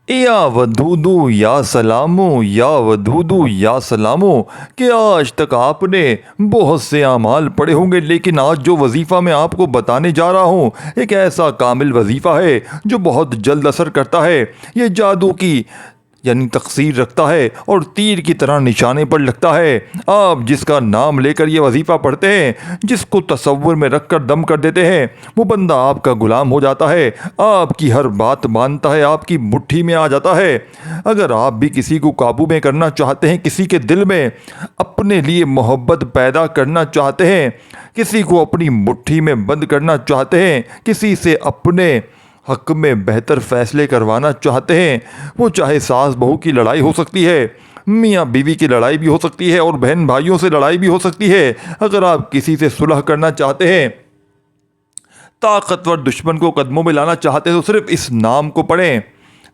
یا ودودو یا سلامو یا ودودو یا سلامو کہ آج تک آپ نے بہت سے اعمال پڑھے ہوں گے، لیکن آج جو وظیفہ میں آپ کو بتانے جا رہا ہوں ایک ایسا کامل وظیفہ ہے جو بہت جلد اثر کرتا ہے۔ یہ جادو کی یعنی تقصیر رکھتا ہے اور تیر کی طرح نشانے پر لگتا ہے۔ آپ جس کا نام لے کر یہ وظیفہ پڑھتے ہیں، جس کو تصور میں رکھ کر دم کر دیتے ہیں، وہ بندہ آپ کا غلام ہو جاتا ہے، آپ کی ہر بات مانتا ہے، آپ کی مٹھی میں آ جاتا ہے۔ اگر آپ بھی کسی کو قابو میں کرنا چاہتے ہیں، کسی کے دل میں اپنے لیے محبت پیدا کرنا چاہتے ہیں، کسی کو اپنی مٹھی میں بند کرنا چاہتے ہیں، کسی سے اپنے حق میں بہتر فیصلے کروانا چاہتے ہیں، وہ چاہے ساس بہو کی لڑائی ہو سکتی ہے، میاں بیوی کی لڑائی بھی ہو سکتی ہے، اور بہن بھائیوں سے لڑائی بھی ہو سکتی ہے۔ اگر آپ کسی سے صلح کرنا چاہتے ہیں، طاقتور دشمن کو قدموں میں لانا چاہتے ہیں، تو صرف اس نام کو پڑھیں۔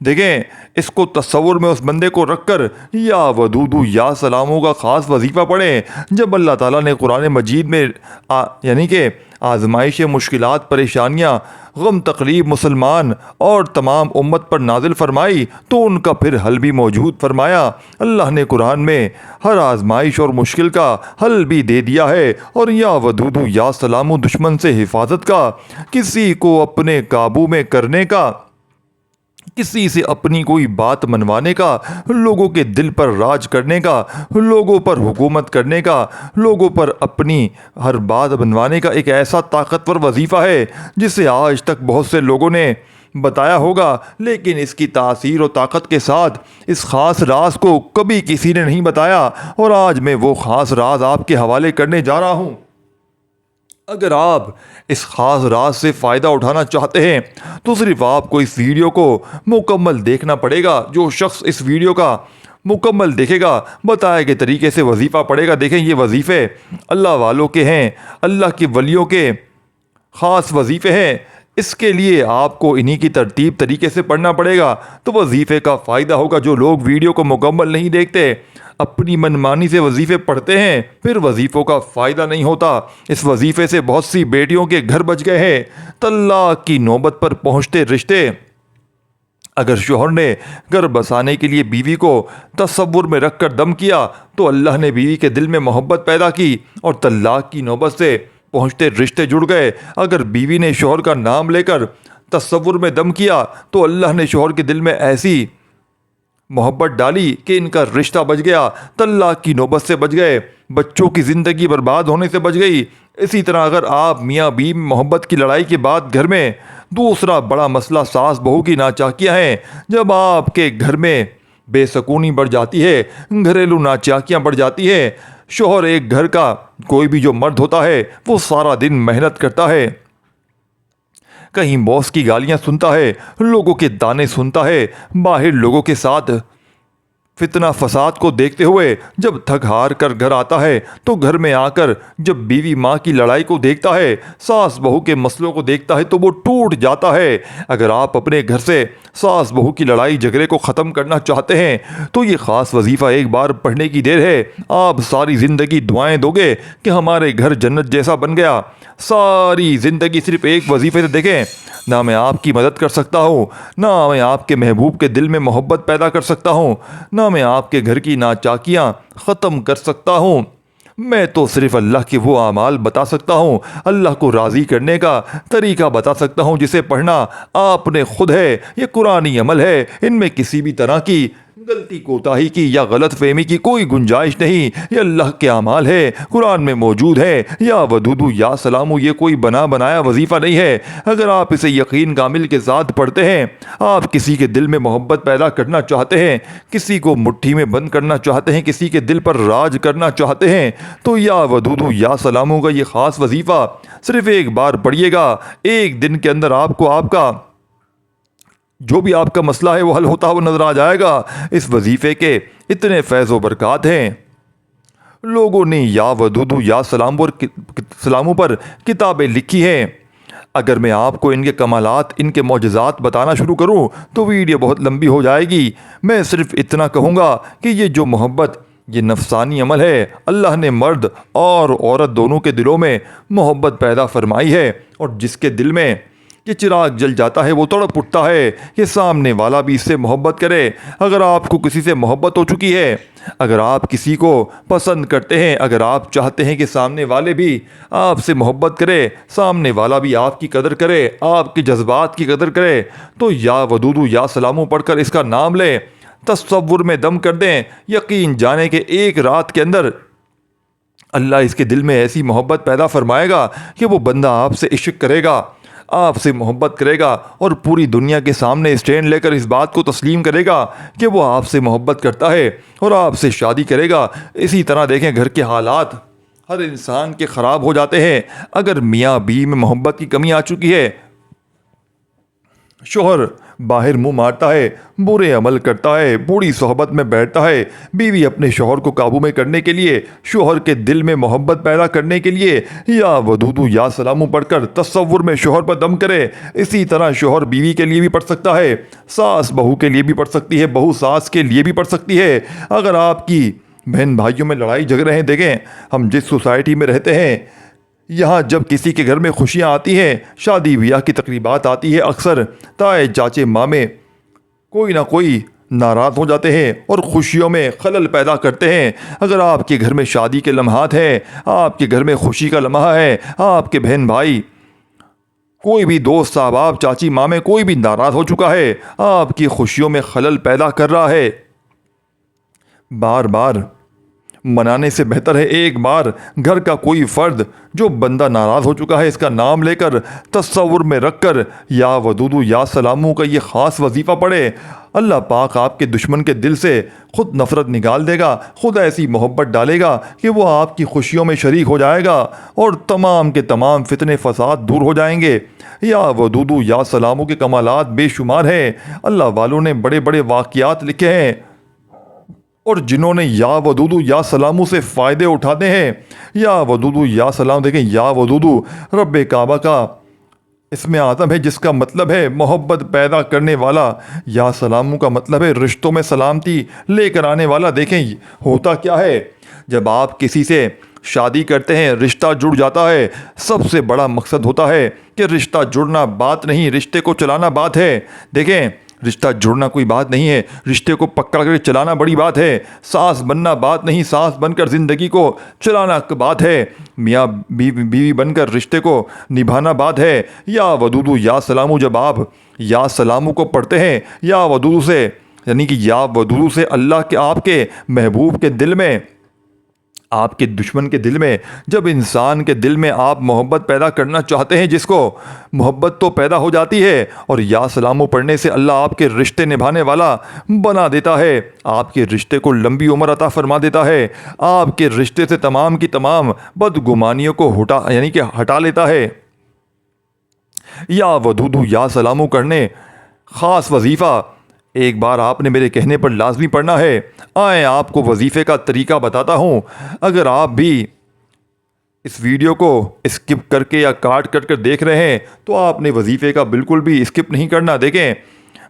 دیکھیں، اس کو تصور میں اس بندے کو رکھ کر یا ودودو یا سلاموں کا خاص وظیفہ پڑھیں۔ جب اللہ تعالیٰ نے قرآن مجید میں یعنی کہ آزمائش، مشکلات، پریشانیاں، غم تکلیف مسلمان اور تمام امت پر نازل فرمائی تو ان کا پھر حل بھی موجود فرمایا۔ اللہ نے قرآن میں ہر آزمائش اور مشکل کا حل بھی دے دیا ہے۔ اور یا ودودو یا سلامو دشمن سے حفاظت کا، کسی کو اپنے قابو میں کرنے کا، کسی سے اپنی کوئی بات منوانے کا، لوگوں کے دل پر راج کرنے کا، لوگوں پر حکومت کرنے کا، لوگوں پر اپنی ہر بات منوانے کا ایک ایسا طاقتور وظیفہ ہے جسے آج تک بہت سے لوگوں نے بتایا ہوگا، لیکن اس کی تاثیر و طاقت کے ساتھ اس خاص راز کو کبھی کسی نے نہیں بتایا، اور آج میں وہ خاص راز آپ کے حوالے کرنے جا رہا ہوں۔ اگر آپ اس خاص راز سے فائدہ اٹھانا چاہتے ہیں تو صرف آپ کو اس ویڈیو کو مکمل دیکھنا پڑے گا۔ جو شخص اس ویڈیو کا مکمل دیکھے گا، بتائے گئے طریقے سے وظیفہ پڑھے گا۔ دیکھیں، یہ وظیفے اللہ والوں کے ہیں، اللہ کے ولیوں کے خاص وظیفے ہیں۔ اس کے لیے آپ کو انہی کی ترتیب طریقے سے پڑھنا پڑے گا تو وظیفے کا فائدہ ہوگا۔ جو لوگ ویڈیو کو مکمل نہیں دیکھتے، اپنی منمانی سے وظیفے پڑھتے ہیں، پھر وظیفوں کا فائدہ نہیں ہوتا۔ اس وظیفے سے بہت سی بیٹیوں کے گھر بچ گئے ہیں۔ طلاق کی نوبت پر پہنچتے رشتے، اگر شوہر نے گھر بسانے کے لیے بیوی کو تصور میں رکھ کر دم کیا تو اللہ نے بیوی کے دل میں محبت پیدا کی اور طلاق کی نوبت سے پہنچتے رشتے جڑ گئے۔ اگر بیوی نے شوہر کا نام لے کر تصور میں دم کیا تو اللہ نے شوہر کے دل میں ایسی محبت ڈالی کہ ان کا رشتہ بچ گیا، طلاق کی نوبت سے بچ گئے، بچوں کی زندگی برباد ہونے سے بچ گئی۔ اسی طرح اگر آپ میاں بیوی محبت کی لڑائی کے بعد گھر میں دوسرا بڑا مسئلہ ساس بہو کی ناچاکیاں ہیں، جب آپ کے گھر میں بے سکونی بڑھ جاتی ہے، گھریلو ناچاکیاں بڑھ جاتی ہیں، شوہر ایک گھر کا کوئی بھی جو مرد ہوتا ہے وہ سارا دن محنت کرتا ہے، کہیں باس کی گالیاں سنتا ہے، لوگوں کے تانے سنتا ہے، باہر لوگوں کے ساتھ فتنہ فساد کو دیکھتے ہوئے جب تھک ہار کر گھر آتا ہے تو گھر میں آ کر جب بیوی ماں کی لڑائی کو دیکھتا ہے، ساس بہو کے مسئلوں کو دیکھتا ہے تو وہ ٹوٹ جاتا ہے۔ اگر آپ اپنے گھر سے ساس بہو کی لڑائی جھگڑے کو ختم کرنا چاہتے ہیں تو یہ خاص وظیفہ ایک بار پڑھنے کی دیر ہے۔ آپ ساری زندگی دعائیں دو گے کہ ہمارے گھر جنت جیسا بن گیا۔ ساری زندگی صرف ایک وظیفے سے دیکھیں، نہ میں آپ کی مدد کر سکتا ہوں، نہ میں آپ کے محبوب کے دل میں محبت پیدا کر سکتا ہوں، نہ میں آپ کے گھر کی ناچاکیاں ختم کر سکتا ہوں۔ میں تو صرف اللہ کے وہ اعمال بتا سکتا ہوں، اللہ کو راضی کرنے کا طریقہ بتا سکتا ہوں جسے پڑھنا آپ نے خود ہے۔ یہ قرآنی عمل ہے، ان میں کسی بھی طرح کی غلطی کوتاہی کی یا غلط فہمی کی کوئی گنجائش نہیں۔ یہ اللہ کے اعمال ہے، قرآن میں موجود ہے۔ یا ودودو یا سلامو یہ کوئی بنا بنایا وظیفہ نہیں ہے۔ اگر آپ اسے یقین کامل کے ساتھ پڑھتے ہیں، آپ کسی کے دل میں محبت پیدا کرنا چاہتے ہیں، کسی کو مٹھی میں بند کرنا چاہتے ہیں، کسی کے دل پر راج کرنا چاہتے ہیں، تو یا ودودو یا سلامو کا یہ خاص وظیفہ صرف ایک بار پڑھیے گا۔ ایک دن کے اندر آپ کو آپ کا جو بھی آپ کا مسئلہ ہے وہ حل ہوتا ہوا نظر آ جائے گا۔ اس وظیفے کے اتنے فیض و برکات ہیں، لوگوں نے یا ودودو یا سلاموں پر کتابیں لکھی ہیں۔ اگر میں آپ کو ان کے کمالات، ان کے معجزات بتانا شروع کروں تو ویڈیو بہت لمبی ہو جائے گی۔ میں صرف اتنا کہوں گا کہ یہ جو محبت، یہ نفسانی عمل ہے، اللہ نے مرد اور عورت دونوں کے دلوں میں محبت پیدا فرمائی ہے، اور جس کے دل میں کہ چراغ جل جاتا ہے وہ تڑپ اٹھتا ہے کہ سامنے والا بھی اس سے محبت کرے۔ اگر آپ کو کسی سے محبت ہو چکی ہے، اگر آپ کسی کو پسند کرتے ہیں، اگر آپ چاہتے ہیں کہ سامنے والے بھی آپ سے محبت کرے، سامنے والا بھی آپ کی قدر کرے، آپ کے جذبات کی قدر کرے، تو یا ودودو یا سلامو پڑھ کر اس کا نام لیں، تصور میں دم کر دیں، یقین جانے کہ ایک رات کے اندر اللہ اس کے دل میں ایسی محبت پیدا فرمائے گا کہ وہ بندہ آپ سے عشق کرے گا، آپ سے محبت کرے گا، اور پوری دنیا کے سامنے اسٹینڈ لے کر اس بات کو تسلیم کرے گا کہ وہ آپ سے محبت کرتا ہے اور آپ سے شادی کرے گا۔ اسی طرح دیکھیں گھر کے حالات ہر انسان کے خراب ہو جاتے ہیں۔ اگر میاں بیوی میں محبت کی کمی آ چکی ہے، شوہر باہر منہ مارتا ہے، برے عمل کرتا ہے، بری صحبت میں بیٹھتا ہے، بیوی اپنے شوہر کو قابو میں کرنے کے لیے، شوہر کے دل میں محبت پیدا کرنے کے لیے یا ودودو یا سلامو پڑھ کر تصور میں شوہر پر دم کرے۔ اسی طرح شوہر بیوی کے لیے بھی پڑھ سکتا ہے، ساس بہو کے لیے بھی پڑھ سکتی ہے، بہو ساس کے لیے بھی پڑھ سکتی ہے۔ اگر آپ کی بہن بھائیوں میں لڑائی جھگڑے ہیں، دیکھیں ہم جس سوسائٹی میں رہتے ہیں، یہاں جب کسی کے گھر میں خوشیاں آتی ہیں، شادی بیاہ کی تقریبات آتی ہے، اکثر تائے چاچے مامے کوئی نہ کوئی ناراض ہو جاتے ہیں اور خوشیوں میں خلل پیدا کرتے ہیں۔ اگر آپ کے گھر میں شادی کے لمحات ہیں، آپ کے گھر میں خوشی کا لمحہ ہے، آپ کے بہن بھائی، کوئی بھی دوست احباب، چاچی مامے، کوئی بھی ناراض ہو چکا ہے، آپ کی خوشیوں میں خلل پیدا کر رہا ہے، بار بار منانے سے بہتر ہے ایک بار گھر کا کوئی فرد جو بندہ ناراض ہو چکا ہے اس کا نام لے کر تصور میں رکھ کر یا ودودو یا سلامو کا یہ خاص وظیفہ پڑھے۔ اللہ پاک آپ کے دشمن کے دل سے خود نفرت نکال دے گا، خود ایسی محبت ڈالے گا کہ وہ آپ کی خوشیوں میں شریک ہو جائے گا اور تمام کے تمام فتنے فساد دور ہو جائیں گے۔ یا ودودو یا سلامو کے کمالات بے شمار ہیں۔ اللہ والوں نے بڑے بڑے واقعات لکھے ہیں، اور جنہوں نے یا ودودو یا سلامو سے فائدے اٹھاتے ہیں، یا ودودو یا سلام، دیکھیں یا ودودو رب کعبہ کا اسم اعظم ہے جس کا مطلب ہے محبت پیدا کرنے والا، یا سلامو کا مطلب ہے رشتوں میں سلامتی لے کر آنے والا۔ دیکھیں ہوتا کیا ہے، جب آپ کسی سے شادی کرتے ہیں، رشتہ جڑ جاتا ہے، سب سے بڑا مقصد ہوتا ہے کہ رشتہ جڑنا بات نہیں، رشتے کو چلانا بات ہے۔ دیکھیں رشتہ جڑنا کوئی بات نہیں ہے، رشتے کو پکڑ کر چلانا بڑی بات ہے۔ ساس بننا بات نہیں، ساس بن کر زندگی کو چلانا بات ہے۔ میاں بیوی بن کر رشتے کو نبھانا بات ہے۔ یا ودودو یا سلامو، جب آپ یا سلامو کو پڑھتے ہیں یا ودودو سے، یعنی کہ یا ودودو سے اللہ کے آپ کے محبوب کے دل میں، آپ کے دشمن کے دل میں، جب انسان کے دل میں آپ محبت پیدا کرنا چاہتے ہیں جس کو، محبت تو پیدا ہو جاتی ہے، اور یا سلامو پڑھنے سے اللہ آپ کے رشتے نبھانے والا بنا دیتا ہے، آپ کے رشتے کو لمبی عمر عطا فرما دیتا ہے، آپ کے رشتے سے تمام کی تمام بدگمانیوں کو ہٹا لیتا ہے۔ یا ودودو یا سلامو کرنے خاص وظیفہ ایک بار آپ نے میرے کہنے پر لازمی پڑھنا ہے۔ آئیں آپ کو وظیفے کا طریقہ بتاتا ہوں۔ اگر آپ بھی اس ویڈیو کو اسکپ کر کے یا کاٹ کر دیکھ رہے ہیں تو آپ نے وظیفے کا بالکل بھی اسکپ نہیں کرنا۔ دیکھیں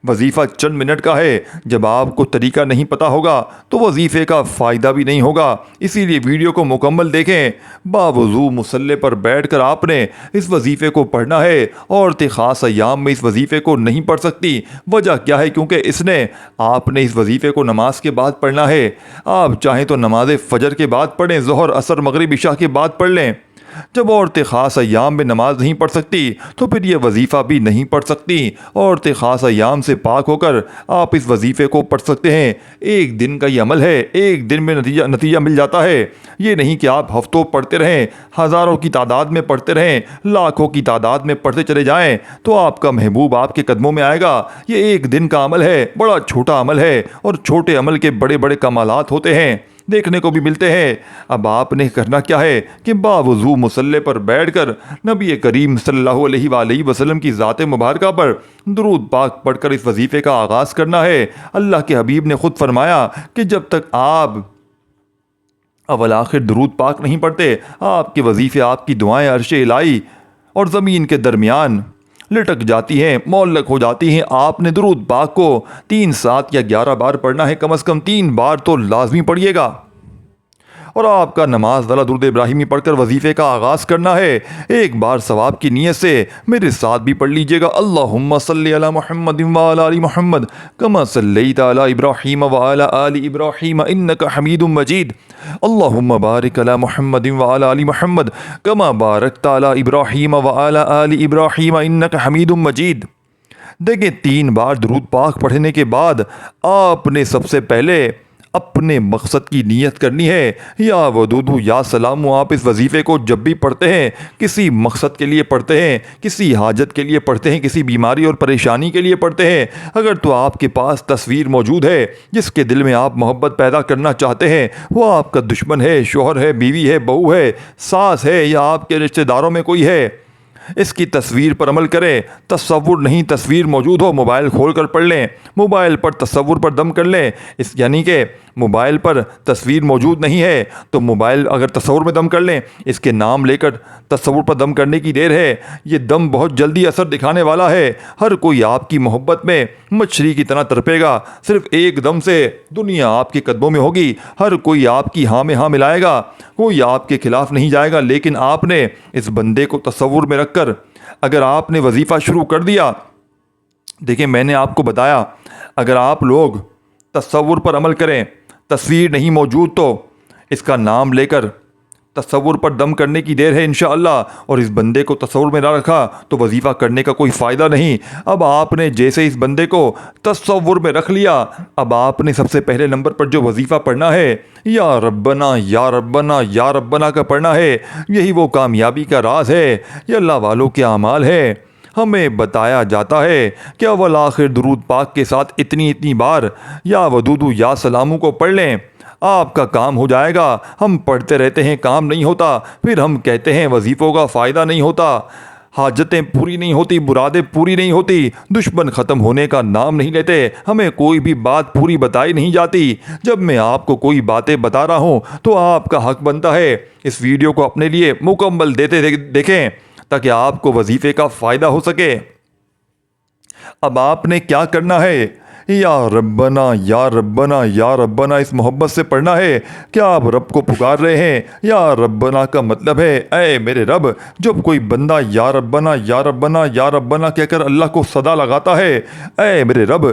وظیفہ چند منٹ کا ہے، جب آپ کو طریقہ نہیں پتہ ہوگا تو وظیفے کا فائدہ بھی نہیں ہوگا، اسی لیے ویڈیو کو مکمل دیکھیں۔ باوضو مصلی پر بیٹھ کر آپ نے اس وظیفے کو پڑھنا ہے۔ عورتیں خاص ایام میں اس وظیفے کو نہیں پڑھ سکتی، وجہ کیا ہے؟ کیونکہ آپ نے اس وظیفے کو نماز کے بعد پڑھنا ہے۔ آپ چاہیں تو نماز فجر کے بعد پڑھیں، ظہر عصر مغرب عشاء کے بعد پڑھ لیں۔ جب عورتیں خاص ایام میں نماز نہیں پڑھ سکتی تو پھر یہ وظیفہ بھی نہیں پڑھ سکتی۔ عورتیں خاص ایام سے پاک ہو کر آپ اس وظیفے کو پڑھ سکتے ہیں۔ ایک دن کا یہ عمل ہے، ایک دن میں نتیجہ مل جاتا ہے۔ یہ نہیں کہ آپ ہفتوں پڑھتے رہیں، ہزاروں کی تعداد میں پڑھتے رہیں، لاکھوں کی تعداد میں پڑھتے چلے جائیں تو آپ کا محبوب آپ کے قدموں میں آئے گا۔ یہ ایک دن کا عمل ہے، بڑا چھوٹا عمل ہے، اور چھوٹے عمل کے بڑے بڑے کمالات ہوتے ہیں، دیکھنے کو بھی ملتے ہیں۔ اب آپ نے کرنا کیا ہے کہ باوضو مصلی پر بیٹھ کر نبی کریم صلی اللہ علیہ وآلہ وسلم کی ذات مبارکہ پر درود پاک پڑھ کر اس وظیفے کا آغاز کرنا ہے۔ اللہ کے حبیب نے خود فرمایا کہ جب تک آپ اول آخر درود پاک نہیں پڑھتے، آپ کے وظیفے، آپ کی دعائیں عرش الہی اور زمین کے درمیان لٹک جاتی ہیں، معلق ہو جاتی ہیں۔ آپ نے درود پاک کو 3، 7 یا 11 بار پڑھنا ہے، کم از کم 3 بار تو لازمی پڑھیے گا۔ اور آپ کا نماز والا درود ابراہیمی پڑھ کر وظیفے کا آغاز کرنا ہے۔ ایک بار ثواب کی نیت سے میرے ساتھ بھی پڑھ لیجئے گا، اللہم صلی علی محمد وعلی آل محمد کما صلیت علی ابراہیم وعلی آل ابراہیم انک حمید مجید، اللہم بارک علی محمد وعلی آل محمد کما بارکت علی ابراہیم وعلی آل ابراہیم انک حمید مجید۔ دیکھیں 3 بار درود پاک پڑھنے کے بعد آپ نے سب سے پہلے اپنے مقصد کی نیت کرنی ہے۔ یا ودود یا سلام، آپ اس وظیفے کو جب بھی پڑھتے ہیں کسی مقصد کے لیے پڑھتے ہیں، کسی حاجت کے لیے پڑھتے ہیں، کسی بیماری اور پریشانی کے لیے پڑھتے ہیں، اگر تو آپ کے پاس تصویر موجود ہے جس کے دل میں آپ محبت پیدا کرنا چاہتے ہیں، وہ آپ کا دشمن ہے، شوہر ہے، بیوی ہے، بہو ہے، ساس ہے، یا آپ کے رشتہ داروں میں کوئی ہے، اس کی تصویر پر عمل کریں۔ تصور نہیں، تصویر موجود ہو موبائل کھول کر پڑھ لیں، موبائل پر تصور پر دم کر لیں، یعنی کہ موبائل پر تصویر موجود نہیں ہے تو موبائل اگر تصور میں دم کر لیں، اس کے نام لے کر تصور پر دم کرنے کی دیر ہے، یہ دم بہت جلدی اثر دکھانے والا ہے۔ ہر کوئی آپ کی محبت میں مچھلی کی طرح تڑپے گا، صرف ایک دم سے دنیا آپ کے قدموں میں ہوگی، ہر کوئی آپ کی ہاں میں ہاں ملائے گا، کوئی آپ کے خلاف نہیں جائے گا۔ لیکن آپ نے اس بندے کو تصور میں رکھ کر اگر آپ نے وظیفہ شروع کر دیا، دیکھیں میں نے آپ کو بتایا اگر آپ لوگ تصور پر عمل کریں، تصویر نہیں موجود تو اس کا نام لے کر تصور پر دم کرنے کی دیر ہے انشاءاللہ، اور اس بندے کو تصور میں نہ رکھا تو وظیفہ کرنے کا کوئی فائدہ نہیں۔ اب آپ نے جیسے اس بندے کو تصور میں رکھ لیا، اب آپ نے سب سے پہلے نمبر پر جو وظیفہ پڑھنا ہے یا ربنا یا ربنا یا ربنا کا پڑھنا ہے، یہی وہ کامیابی کا راز ہے، یہ اللہ والوں کے اعمال ہے۔ ہمیں بتایا جاتا ہے کہ اول آخر درود پاک کے ساتھ اتنی بار یا ودود یا سلاموں کو پڑھ لیں، آپ کا کام ہو جائے گا۔ ہم پڑھتے رہتے ہیں، کام نہیں ہوتا، پھر ہم کہتے ہیں وظیفوں کا فائدہ نہیں ہوتا، حاجتیں پوری نہیں ہوتی، مرادیں پوری نہیں ہوتی، دشمن ختم ہونے کا نام نہیں لیتے، ہمیں کوئی بھی بات پوری بتائی نہیں جاتی۔ جب میں آپ کو کوئی باتیں بتا رہا ہوں تو آپ کا حق بنتا ہے اس ویڈیو کو اپنے لیے مکمل دیکھیں تاکہ آپ کو وظیفے کا فائدہ ہو سکے۔ اب آپ نے کیا کرنا ہے؟ یا ربنا یا ربنا یا ربنا اس محبت سے پڑھنا ہے۔ کیا آپ رب کو پکار رہے ہیں؟ یا ربنا کا مطلب ہے اے میرے رب۔ جب کوئی بندہ یا ربنا یا ربنا یا ربنا کہہ کر اللہ کو صدا لگاتا ہے اے میرے رب،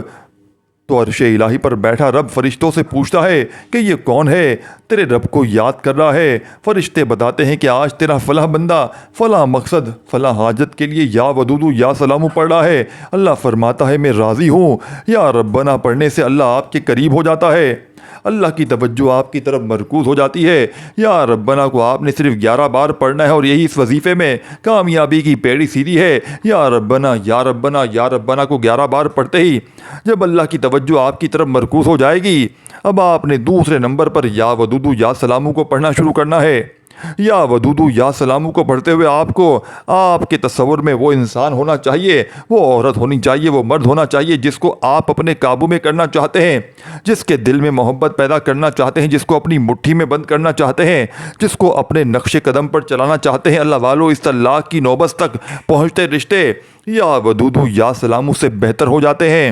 تو عرش الہی پر بیٹھا رب فرشتوں سے پوچھتا ہے کہ یہ کون ہے؟ تیرے رب کو یاد کر رہا ہے۔ فرشتے بتاتے ہیں کہ آج تیرا فلاں بندہ فلاں مقصد فلاں حاجت کے لیے یا ودود یا سلام پڑھ رہا ہے۔ اللہ فرماتا ہے میں راضی ہوں۔ یا ربنا پڑھنے سے اللہ آپ کے قریب ہو جاتا ہے، اللہ کی توجہ آپ کی طرف مرکوز ہو جاتی ہے۔ یا ربنا کو آپ نے صرف 11 بار پڑھنا ہے اور یہی اس وظیفے میں کامیابی کی پیڑھی سیدھی ہے۔ یا ربنا یا ربنا یا ربنا کو 11 بار پڑھتے ہی جب اللہ کی توجہ آپ کی طرف مرکوز ہو جائے گی، اب آپ نے دوسرے نمبر پر یا ودود یا سلاموں کو پڑھنا شروع کرنا ہے۔ یا ودود یا سلاموں کو پڑھتے ہوئے آپ کو آپ کے تصور میں وہ انسان ہونا چاہیے، وہ عورت ہونی چاہیے، وہ مرد ہونا چاہیے جس کو آپ اپنے قابو میں کرنا چاہتے ہیں، جس کے دل میں محبت پیدا کرنا چاہتے ہیں، جس کو اپنی مٹھی میں بند کرنا چاہتے ہیں، جس کو اپنے نقش قدم پر چلانا چاہتے ہیں۔ اللہ والو، اس طلاق کی نوبت تک پہنچتے رشتے یا ودود یا سلاموں سے بہتر ہو جاتے ہیں،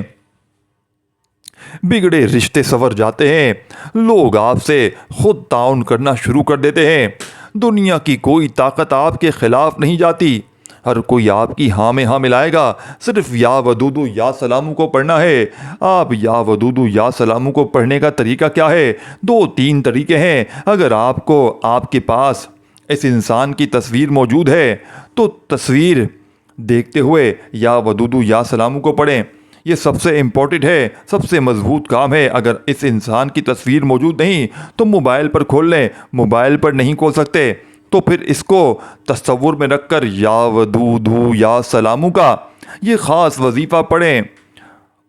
بگڑے رشتے سنور جاتے ہیں، لوگ آپ سے خود تعاون کرنا شروع کر دیتے ہیں، دنیا کی کوئی طاقت آپ کے خلاف نہیں جاتی، ہر کوئی آپ کی ہاں میں ہاں ملائے گا۔ صرف یا ودود یا سلاموں کو پڑھنا ہے۔ آپ یا ودود یا سلاموں کو پڑھنے کا طریقہ کیا ہے؟ 2-3 طریقے ہیں۔ اگر آپ کے پاس اس انسان کی تصویر موجود ہے تو تصویر دیکھتے ہوئے یا ودود یا سلاموں کو پڑھیں، یہ سب سے امپورٹنٹ ہے، سب سے مضبوط کام ہے۔ اگر اس انسان کی تصویر موجود نہیں تو موبائل پر کھول لیں، موبائل پر نہیں کھول سکتے تو پھر اس کو تصور میں رکھ کر یا ودود یا سلاموں کا یہ خاص وظیفہ پڑھیں،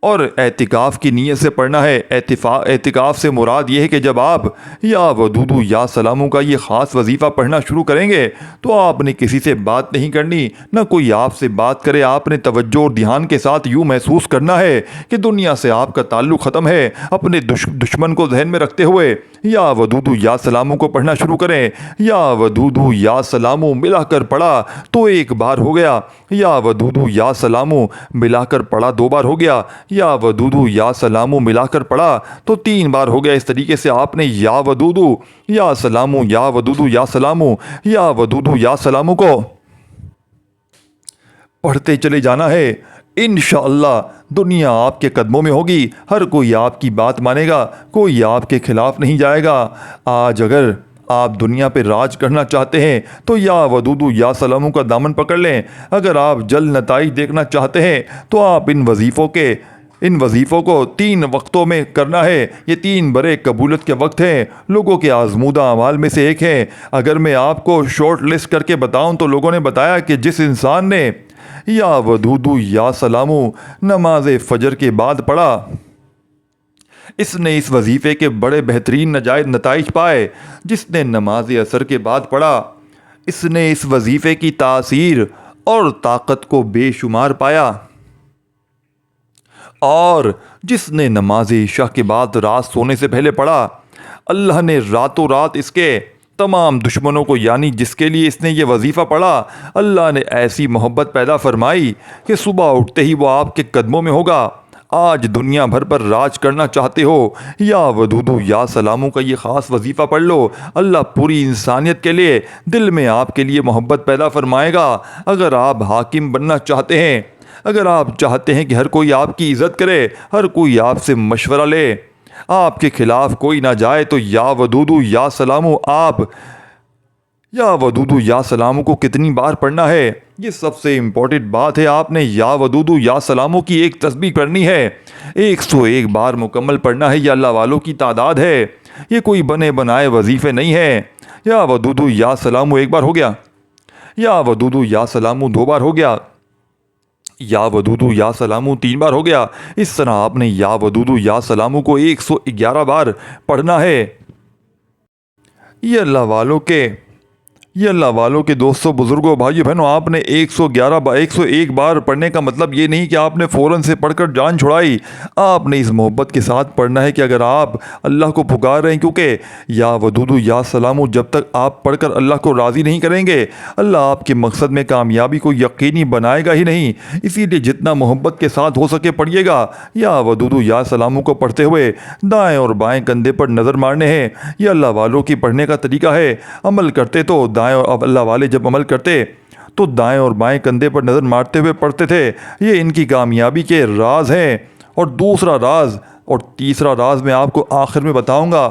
اور اعتکاف کی نیت سے پڑھنا ہے۔ اعتکاف سے مراد یہ ہے کہ جب آپ یا ودود یا سلاموں کا یہ خاص وظیفہ پڑھنا شروع کریں گے تو آپ نے کسی سے بات نہیں کرنی، نہ کوئی آپ سے بات کرے۔ آپ نے توجہ اور دھیان کے ساتھ یوں محسوس کرنا ہے کہ دنیا سے آپ کا تعلق ختم ہے۔ اپنے دشمن کو ذہن میں رکھتے ہوئے یا ودود یا سلاموں کو پڑھنا شروع کریں۔ یا ودود یا سلاموں ملا کر پڑھا تو 1 بار ہو گیا، یا ودود یا سلاموں ملا کر پڑھا 2 بار ہو گیا، یا ودودو یا سلامو ملا کر پڑھا تو 3 بار ہو گیا۔ اس طریقے سے آپ نے یا ودودو یا سلامو یا ودودو یا سلامو یا ودودو یا سلامو کو پڑھتے چلے جانا ہے۔ انشاءاللہ دنیا آپ کے قدموں میں ہوگی، ہر کوئی آپ کی بات مانے گا، کوئی آپ کے خلاف نہیں جائے گا۔ آج اگر آپ دنیا پہ راج کرنا چاہتے ہیں تو یا ودودو یا سلامو کا دامن پکڑ لیں۔ اگر آپ جلد نتائج دیکھنا چاہتے ہیں تو آپ ان وظیفوں کو 3 وقتوں میں کرنا ہے۔ یہ 3 بڑے قبولیت کے وقت ہیں، لوگوں کے آزمودہ اعمال میں سے ایک ہے۔ اگر میں آپ کو شارٹ لسٹ کر کے بتاؤں تو لوگوں نے بتایا کہ جس انسان نے یا ودودو یا سلامو نماز فجر کے بعد پڑھا، اس نے اس وظیفے کے بڑے بہترین نتائج پائے۔ جس نے نماز عصر کے بعد پڑھا، اس نے اس وظیفے کی تاثیر اور طاقت کو بے شمار پایا۔ اور جس نے نماز عشاء کے بعد رات سونے سے پہلے پڑھا، اللہ نے راتوں رات اس کے تمام دشمنوں کو، یعنی جس کے لیے اس نے یہ وظیفہ پڑھا، اللہ نے ایسی محبت پیدا فرمائی کہ صبح اٹھتے ہی وہ آپ کے قدموں میں ہوگا۔ آج دنیا بھر پر راج کرنا چاہتے ہو، یا ودودو یا سلامو کا یہ خاص وظیفہ پڑھ لو، اللہ پوری انسانیت کے لیے دل میں آپ کے لیے محبت پیدا فرمائے گا۔ اگر آپ حاکم بننا چاہتے ہیں، اگر آپ چاہتے ہیں کہ ہر کوئی آپ کی عزت کرے، ہر کوئی آپ سے مشورہ لے، آپ کے خلاف کوئی نہ جائے، تو یا ودودو یا سلامو آپ یا ودودو یا سلامو کو کتنی بار پڑھنا ہے؟ یہ سب سے امپورٹنٹ بات ہے۔ آپ نے یا ودودو یا سلامو کی ایک تسبیح کرنی ہے، 101 بار مکمل پڑھنا ہے۔ یہ اللہ والوں کی تعداد ہے، یہ کوئی بنے بنائے وظیفے نہیں ہے۔ یا ودودو یا سلامو 1 بار ہو گیا، یا ودودو یا سلامو 2 بار ہو گیا، یا ودودو یا سلامو 3 بار ہو گیا۔ اس طرح آپ نے یا ودودو یا سلامو کو 111 بار پڑھنا ہے۔ یہ اللہ والوں کے دوستوں، بزرگوں، بھائیو بہنوں، آپ نے 101 بار پڑھنے کا مطلب یہ نہیں کہ آپ نے فوراً سے پڑھ کر جان چھڑائی۔ آپ نے اس محبت کے ساتھ پڑھنا ہے کہ اگر آپ اللہ کو پکار رہے ہیں، کیونکہ یا ودودو یا سلامو جب تک آپ پڑھ کر اللہ کو راضی نہیں کریں گے، اللہ آپ کے مقصد میں کامیابی کو یقینی بنائے گا ہی نہیں۔ اسی لیے جتنا محبت کے ساتھ ہو سکے پڑھیے گا۔ یا ودودو یا سلامو کو پڑھتے ہوئے دائیں اور بائیں کندھے پر نظر مارنے ہیں۔ یہ اللہ والوں کی پڑھنے کا طریقہ ہے۔ عمل کرتے تو اور اللہ والے جب عمل کرتے تو دائیں اور بائیں کندھے پر نظر مارتے ہوئے پڑھتے تھے۔ یہ ان کی کامیابی کے راز ہیں۔ اور دوسرا راز اور تیسرا راز میں آپ کو آخر میں بتاؤں گا۔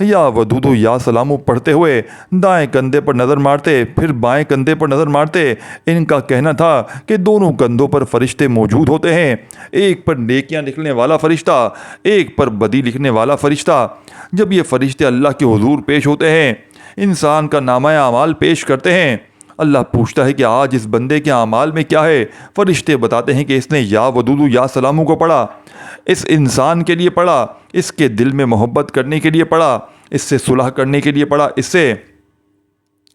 یا ودودو یا سلامو پڑھتے ہوئے دائیں کندھے پر نظر مارتے، پھر بائیں کندھے پر نظر مارتے۔ ان کا کہنا تھا کہ دونوں کندھوں پر فرشتے موجود ہوتے ہیں، ایک پر نیکیاں لکھنے والا فرشتہ، ایک پر بدی لکھنے والا فرشتہ۔ جب یہ فرشتے اللہ کے حضور پیش ہوتے ہیں، انسان کا نامہ اعمال پیش کرتے ہیں، اللہ پوچھتا ہے کہ آج اس بندے کے اعمال میں کیا ہے؟ فرشتے بتاتے ہیں کہ اس نے یا ودودو یا سلامو کو پڑھا، اس انسان کے لیے پڑھا، اس کے دل میں محبت کرنے کے لیے پڑھا، اس سے صلح کرنے کے لیے پڑھا، اس سے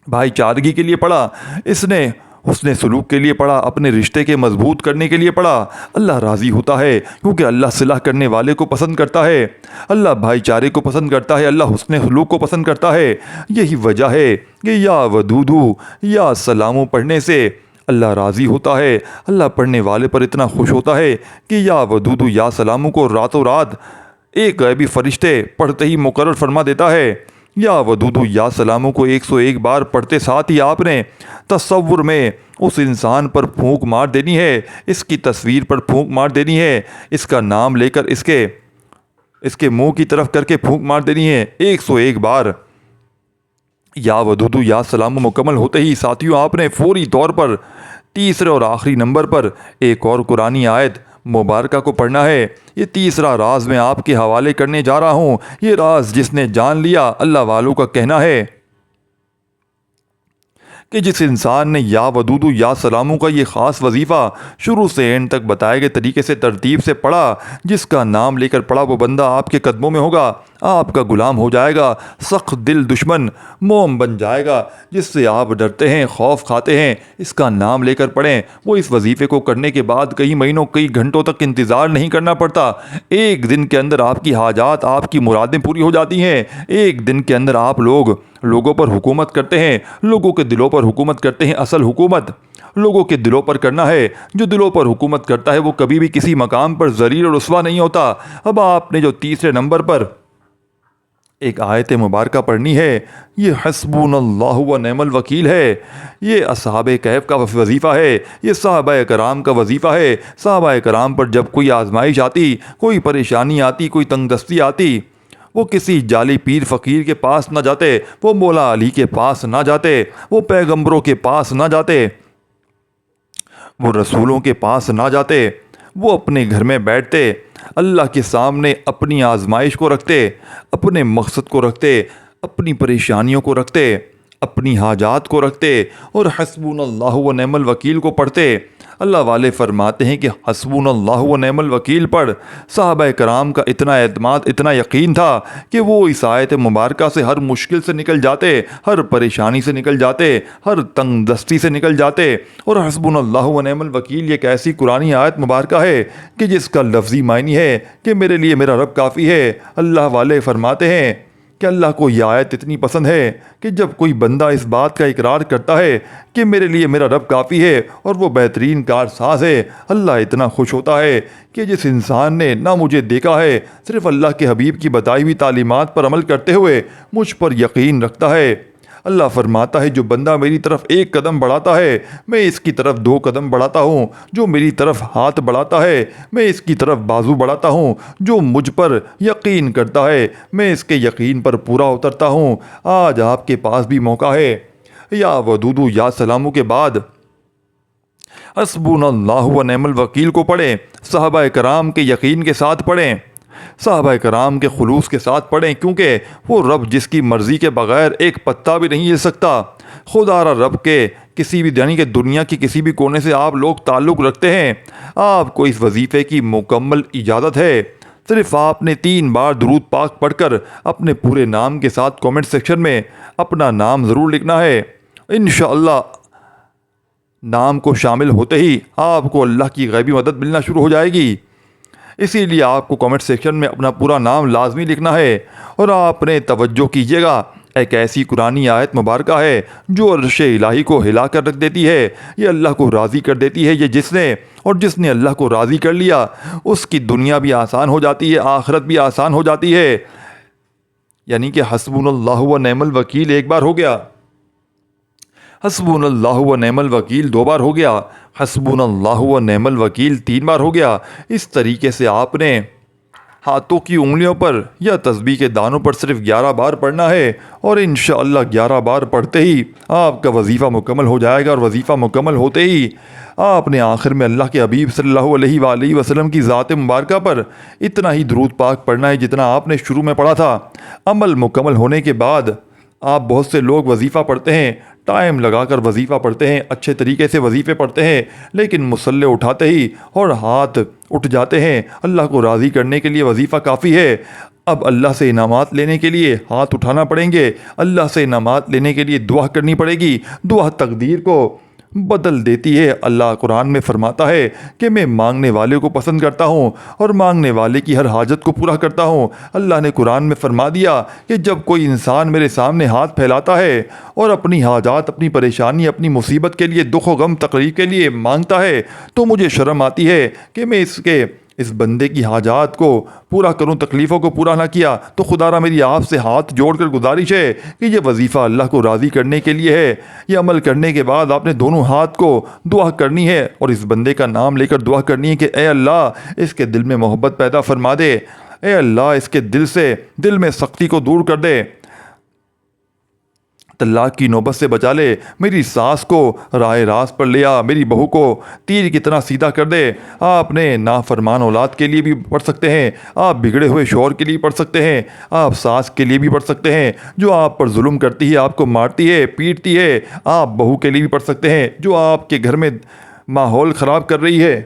بھائی چارگی کے لیے پڑھا، اس نے حسن سلوک کے لیے پڑھا، اپنے رشتے کے مضبوط کرنے کے لیے پڑھا۔ اللہ راضی ہوتا ہے کیونکہ اللہ صلح کرنے والے کو پسند کرتا ہے، اللہ بھائی چارے کو پسند کرتا ہے، اللہ حسن سلوک کو پسند کرتا ہے۔ یہی وجہ ہے کہ یا ودودو یا سلامو پڑھنے سے اللہ راضی ہوتا ہے۔ اللہ پڑھنے والے پر اتنا خوش ہوتا ہے کہ یا ودودو یا سلامو کو راتوں رات ایک غیبی فرشتے پڑھتے ہی مقرر فرما دیتا ہے۔ یا ودودو یا سلامو کو 101 بار پڑھتے ساتھ ہی آپ نے تصور میں اس انسان پر پھونک مار دینی ہے، اس کی تصویر پر پھونک مار دینی ہے، اس کا نام لے کر اس کے منہ کی طرف کر کے پھونک مار دینی ہے 101 بار۔ یا ودودو یا سلامو مکمل ہوتے ہی ساتھیوں آپ نے فوری طور پر تیسرے اور آخری نمبر پر ایک اور قرآنی آیت مبارکہ کو پڑھنا ہے۔ یہ تیسرا راز میں آپ کے حوالے کرنے جا رہا ہوں۔ یہ راز جس نے جان لیا، اللہ والوں کا کہنا ہے کہ جس انسان نے یا ودودو یا سلامو کا یہ خاص وظیفہ شروع سے اینڈ تک بتائے گئے طریقے سے ترتیب سے پڑھا، جس کا نام لے کر پڑھا، وہ بندہ آپ کے قدموں میں ہوگا، آپ کا غلام ہو جائے گا، سخت دل دشمن موم بن جائے گا، جس سے آپ ڈرتے ہیں، خوف کھاتے ہیں۔ اس کا نام لے کر پڑھیں۔ وہ اس وظیفے کو کرنے کے بعد کئی مہینوں کئی گھنٹوں تک انتظار نہیں کرنا پڑتا۔ ایک دن کے اندر آپ کی حاجات، آپ کی مرادیں پوری ہو جاتی ہیں۔ ایک دن کے اندر آپ لوگوں پر حکومت کرتے ہیں، لوگوں کے دلوں پر حکومت کرتے ہیں، اصل حکومت لوگوں کے دلوں پر کرنا ہے۔ جو دلوں پر حکومت کرتا ہے وہ کبھی بھی کسی مقام پر ذلیل اور رسوا نہیں ہوتا۔ اب آپ نے جو تیسرے نمبر پر ایک آیت مبارکہ پڑھنی ہے، یہ حسبنا اللہ و نعم الوکیل ہے۔ یہ اصحاب کہف کا وظیفہ ہے، یہ صحابہ کرام کا وظیفہ ہے۔ صحابہ کرام پر جب کوئی آزمائش آتی، کوئی پریشانی آتی، کوئی تنگ دستی آتی، وہ کسی جعلی پیر فقیر کے پاس نہ جاتے، وہ مولا علی کے پاس نہ جاتے، وہ پیغمبروں کے پاس نہ جاتے، وہ رسولوں کے پاس نہ جاتے، وہ اپنے گھر میں بیٹھتے، اللہ کے سامنے اپنی آزمائش کو رکھتے، اپنے مقصد کو رکھتے، اپنی پریشانیوں کو رکھتے، اپنی حاجات کو رکھتے اور حسبنا اللہ و نعم الوکیل کو پڑھتے۔ اللہ والے فرماتے ہیں کہ حسبنا اللہ و نعم الوکیل پڑھ صحابہ کرام کا اتنا اعتماد، اتنا یقین تھا کہ وہ اس آیت مبارکہ سے ہر مشکل سے نکل جاتے، ہر پریشانی سے نکل جاتے، ہر تنگ دستی سے نکل جاتے۔ اور حسبنا اللہ و نعم الوکیل یہ ایک ایسی قرآنی آیت مبارکہ ہے کہ جس کا لفظی معنی ہے کہ میرے لیے میرا رب کافی ہے۔ اللہ والے فرماتے ہیں کہ اللہ کو یہ آیت اتنی پسند ہے کہ جب کوئی بندہ اس بات کا اقرار کرتا ہے کہ میرے لیے میرا رب کافی ہے اور وہ بہترین کارساز ہے، اللہ اتنا خوش ہوتا ہے کہ جس انسان نے نہ مجھے دیکھا ہے، صرف اللہ کے حبیب کی بتائی ہوئی تعلیمات پر عمل کرتے ہوئے مجھ پر یقین رکھتا ہے۔ اللہ فرماتا ہے جو بندہ میری طرف ایک قدم بڑھاتا ہے میں اس کی طرف دو قدم بڑھاتا ہوں، جو میری طرف ہاتھ بڑھاتا ہے میں اس کی طرف بازو بڑھاتا ہوں، جو مجھ پر یقین کرتا ہے میں اس کے یقین پر پورا اترتا ہوں۔ آج آپ کے پاس بھی موقع ہے، یا ودودو یا سلامو کے بعد حسبنا اللہ و نعم الوکیل کو پڑھیں، صحابہ کرام کے یقین کے ساتھ پڑھیں، صحابہ کرام کے خلوص کے ساتھ پڑھیں، کیونکہ وہ رب جس کی مرضی کے بغیر ایک پتا بھی نہیں ہل سکتا، خدا را رب کے کسی بھی یعنی کہ دنیا کی کسی بھی کونے سے آپ لوگ تعلق رکھتے ہیں، آپ کو اس وظیفے کی مکمل اجازت ہے۔ صرف آپ نے 3 بار درود پاک پڑھ کر اپنے پورے نام کے ساتھ کومنٹ سیکشن میں اپنا نام ضرور لکھنا ہے۔ انشاءاللہ نام کو شامل ہوتے ہی آپ کو اللہ کی غیبی مدد ملنا شروع ہو جائے گی۔ اسی لیے آپ کو کامنٹ سیکشن میں اپنا پورا نام لازمی لکھنا ہے۔ اور آپ نے توجہ کیجیے گا، ایک ایسی قرآنی آیت مبارکہ ہے جو عرش الہی کو ہلا کر رکھ دیتی ہے، یہ اللہ کو راضی کر دیتی ہے۔ یہ جس نے اللہ کو راضی کر لیا اس کی دنیا بھی آسان ہو جاتی ہے، آخرت بھی آسان ہو جاتی ہے۔ یعنی کہ حسبنا اللہ و نعم الوکیل ایک بار ہو گیا، حسبنا اللہ و نعم الوکیل 2 بار ہو گیا، حسبنا اللہ و نعم الوکیل 3 بار ہو گیا۔ اس طریقے سے آپ نے ہاتھوں کی انگلیوں پر یا تسبیح کے دانوں پر صرف 11 بار پڑھنا ہے، اور انشاءاللہ 11 بار پڑھتے ہی آپ کا وظیفہ مکمل ہو جائے گا۔ اور وظیفہ مکمل ہوتے ہی آپ نے آخر میں اللہ کے حبیب صلی اللہ علیہ وآلہ وسلم کی ذات مبارکہ پر اتنا ہی درود پاک پڑھنا ہے جتنا آپ نے شروع میں پڑھا تھا۔ عمل مکمل ہونے کے بعد آپ بہت سے لوگ وظیفہ پڑھتے ہیں، ٹائم لگا کر وظیفہ پڑھتے ہیں، اچھے طریقے سے وظیفے پڑھتے ہیں، لیکن مصلے اٹھاتے ہی اور ہاتھ اٹھ جاتے ہیں۔ اللہ کو راضی کرنے کے لیے وظیفہ کافی ہے، اب اللہ سے انعامات لینے کے لیے ہاتھ اٹھانا پڑیں گے، اللہ سے انعامات لینے کے لیے دعا کرنی پڑے گی۔ دعا تقدیر کو بدل دیتی ہے۔ اللہ قرآن میں فرماتا ہے کہ میں مانگنے والے کو پسند کرتا ہوں اور مانگنے والے کی ہر حاجت کو پورا کرتا ہوں۔ اللہ نے قرآن میں فرما دیا کہ جب کوئی انسان میرے سامنے ہاتھ پھیلاتا ہے اور اپنی حاجات، اپنی پریشانی، اپنی مصیبت کے لیے، دکھ و غم، تکلیف کے لیے مانگتا ہے تو مجھے شرم آتی ہے کہ میں اس بندے کی حاجات کو پورا کروں، تکلیفوں کو پورا نہ کیا تو خدا را میری آپ سے ہاتھ جوڑ کر گزارش ہے کہ یہ وظیفہ اللہ کو راضی کرنے کے لیے ہے۔ یہ عمل کرنے کے بعد آپ نے دونوں ہاتھ کو دعا کرنی ہے اور اس بندے کا نام لے کر دعا کرنی ہے کہ اے اللہ اس کے دل میں محبت پیدا فرما دے، اے اللہ اس کے دل میں سختی کو دور کر دے، طلاق کی نوبت سے بچا لے، میری ساس کو راہ راست پر لے آ، میری بہو کو تیر کی طرح سیدھا کر دے۔ آپ نے نافرمان اولاد کے لیے بھی پڑھ سکتے ہیں، آپ بگڑے ہوئے شوہر کے لیے پڑھ سکتے ہیں، آپ ساس کے لیے بھی پڑھ سکتے ہیں جو آپ پر ظلم کرتی ہے، آپ کو مارتی ہے، پیٹتی ہے۔ آپ بہو کے لیے بھی پڑھ سکتے ہیں جو آپ کے گھر میں ماحول خراب کر رہی ہے۔